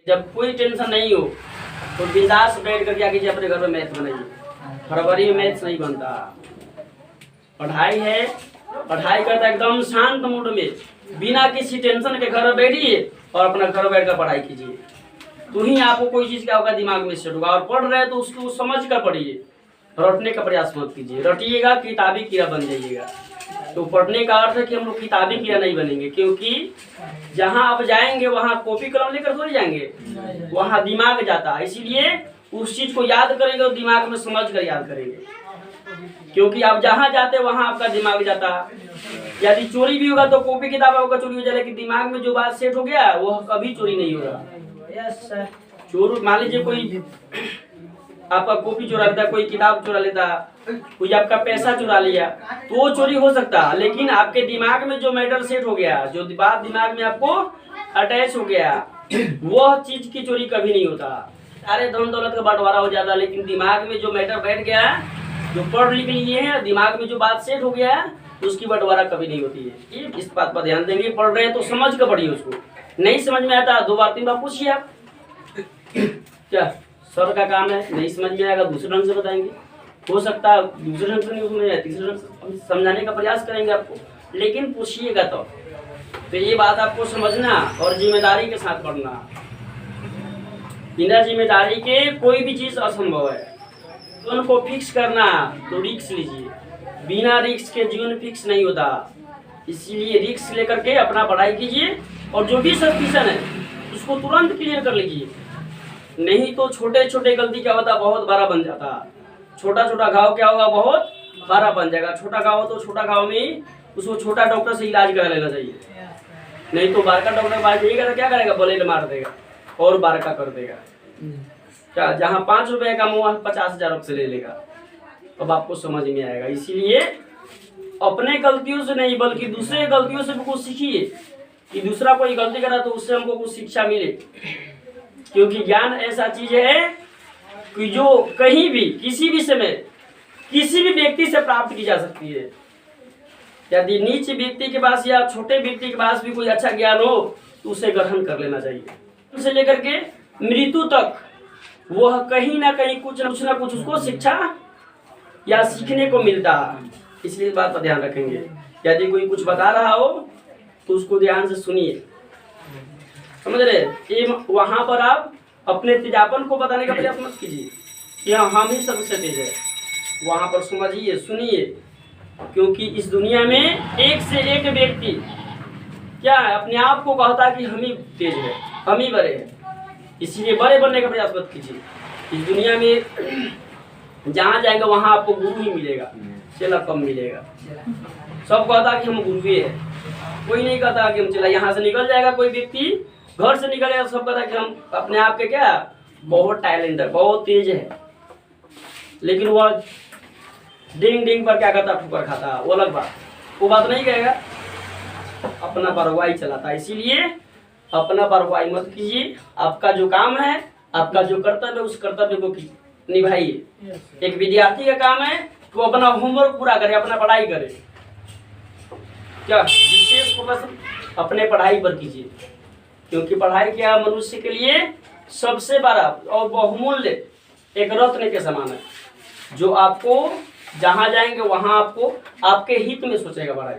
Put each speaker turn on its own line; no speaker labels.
जब कोई टेंशन नहीं हो तो बिंदास बैठ कर क्या कीजिए, अपने घर में मैथ बनाइए। फरवरी में मैथ नहीं बनता। पढ़ाई है, पढ़ाई करता एकदम शांत मूड में, बिना किसी टेंशन के घर में बैठिए और अपना घर बैठ कर पढ़ाई कीजिए। तो ही आपको कोई चीज़ क्या होगा, दिमाग में सेट होगा। और पढ़ रहे हैं तो उसको समझ कर पढ़िए, रटने का प्रयास मत कीजिए। रटिएगा किताबी कीड़ा बन जाइएगा। तो पढ़ने का अर्थ है कि हम लोग किताबी कीड़ा नहीं बनेंगे, क्योंकि जहाँ आप जाएंगे वहाँ कॉपी कलम लेकर थोड़ी जाएंगे, वहाँ दिमाग जाता है। इसीलिए उस चीज़ को याद करेंगे और दिमाग में समझ कर याद करेंगे, क्योंकि आप जहाँ जाते हैं वहाँ आपका दिमाग जाता। यदि चोरी भी होगा तो कॉपी किताब आपका चोरी हो जाए, लेकिन दिमाग में जो बात सेट हो गया वो कभी चोरी नहीं होगा। चोर मान लीजिए कोई आपका कॉपी चुरा लेता, कोई किताब चुरा लेता, कोई आपका पैसा चुरा लिया, तो वो चोरी हो सकता है। लेकिन आपके दिमाग में जो मैटर सेट हो गया, जो बात दिमाग में आपको अटैच हो गया, वह चीज की चोरी कभी नहीं होता। सारे धन दौलत का बंटवारा हो जाता, लेकिन दिमाग में जो मैटर बैठ गया है, जो पढ़ लिख लिए हैं, दिमाग में जो बात सेट हो गया है, उसकी बंटवारा कभी नहीं होती है। इस बात पर ध्यान देंगे। पढ़ रहे हैं तो समझ कर पढ़िए। उसको नहीं समझ में आता 2 बार 3 बार पूछिए आप। क्या सर का काम है, नहीं समझ में आएगा दूसरे ढंग से बताएंगे। हो सकता है दूसरे ढंग से नहीं समझ आए, तीसरे ढंग से समझाने का प्रयास करेंगे आपको, लेकिन पूछिएगा तो ये बात आपको समझना और जिम्मेदारी के साथ पढ़ना। बिना जिम्मेदारी के कोई भी चीज़ असंभव है। जीवन को फिक्स करना तो रिक्स लीजिए, बिना रिक्स के जीवन फिक्स नहीं होता। इसीलिए रिक्स लेकर के अपना पढ़ाई कीजिए और जो भी सब्मिशन है उसको तुरंत क्लियर कर लीजिए। नहीं तो छोटे छोटे गलती क्या होता, बहुत बड़ा बन जाता। छोटा छोटा घाव क्या होगा, बहुत बड़ा बन जाएगा। छोटा घाव हो तो छोटा घाव में ही उसको छोटा डॉक्टर से इलाज करा लेना चाहिए। नहीं तो बारका डॉक्टर पास जाइएगा तो क्या करेगा, ब्लेड मार देगा और बारका कर देगा। क्या जहाँ 5 रुपए का मुँह 50,000 से ले लेगा। अब आपको समझ में आएगा। इसीलिए अपने गलतियों से नहीं बल्कि दूसरे गलतियों से भी कुछ सीखिए, कि दूसरा कोई गलती करा तो उससे हमको कुछ शिक्षा मिले। क्योंकि ज्ञान ऐसा चीज है कि जो कहीं भी किसी भी समय किसी भी व्यक्ति से प्राप्त की जा सकती है। यदि नीच व्यक्ति के पास या छोटे व्यक्ति के पास भी कोई अच्छा ज्ञान हो तो उसे ग्रहण कर लेना चाहिए। उसे लेकर के मृत्यु तक वह कहीं ना कहीं कुछ ना कुछ उसको शिक्षा या सीखने को मिलता है। इसलिए इस बात पर ध्यान रखेंगे। यदि कोई कुछ बता रहा हो तो उसको ध्यान से सुनिए, समझ रहे। ये वहां पर आप अपने तेजापन को बताने का प्रयास मत कीजिए कि हम ही सबसे तेज है। वहां पर समझिए, सुनिए, क्योंकि इस दुनिया में एक से एक व्यक्ति क्या है, अपने आप को कहता है कि हम ही तेज है, हम ही बड़े हैं। इसलिए बड़े बनने का प्रयास मत कीजिए। इस दुनिया में जहाँ जाएंगे वहाँ आपको गुरु ही मिलेगा, चला कम मिलेगा। सब कहता कि हम गुरु है, कोई नहीं कहता कि हम चला। यहाँ से निकल जाएगा कोई व्यक्ति, घर से निकलेगा, सब कहता कि हम अपने आप के क्या बहुत टैलेंट है, बहुत तेज है, लेकिन वह डिंग डिंग पर क्या करता, ठोकर खाता, वो अलग बात। वो बात नहीं कहेगा, अपना परवाही चलाता। इसीलिए अपना परवाही मत कीजिए। आपका जो काम है, आपका जो कर्तव्य है, उस कर्तव्य को निभाइए। एक विद्यार्थी का काम है कि वो अपना होमवर्क पूरा करे, अपना पढ़ाई करे। क्या विशेष फोकस अपने पढ़ाई पर कीजिए, क्योंकि पढ़ाई क्या मनुष्य के लिए सबसे बड़ा और बहुमूल्य एक रत्न के समान है, जो आपको जहाँ जाएंगे वहाँ आपको आपके हित में सोचेगा पढ़ाई।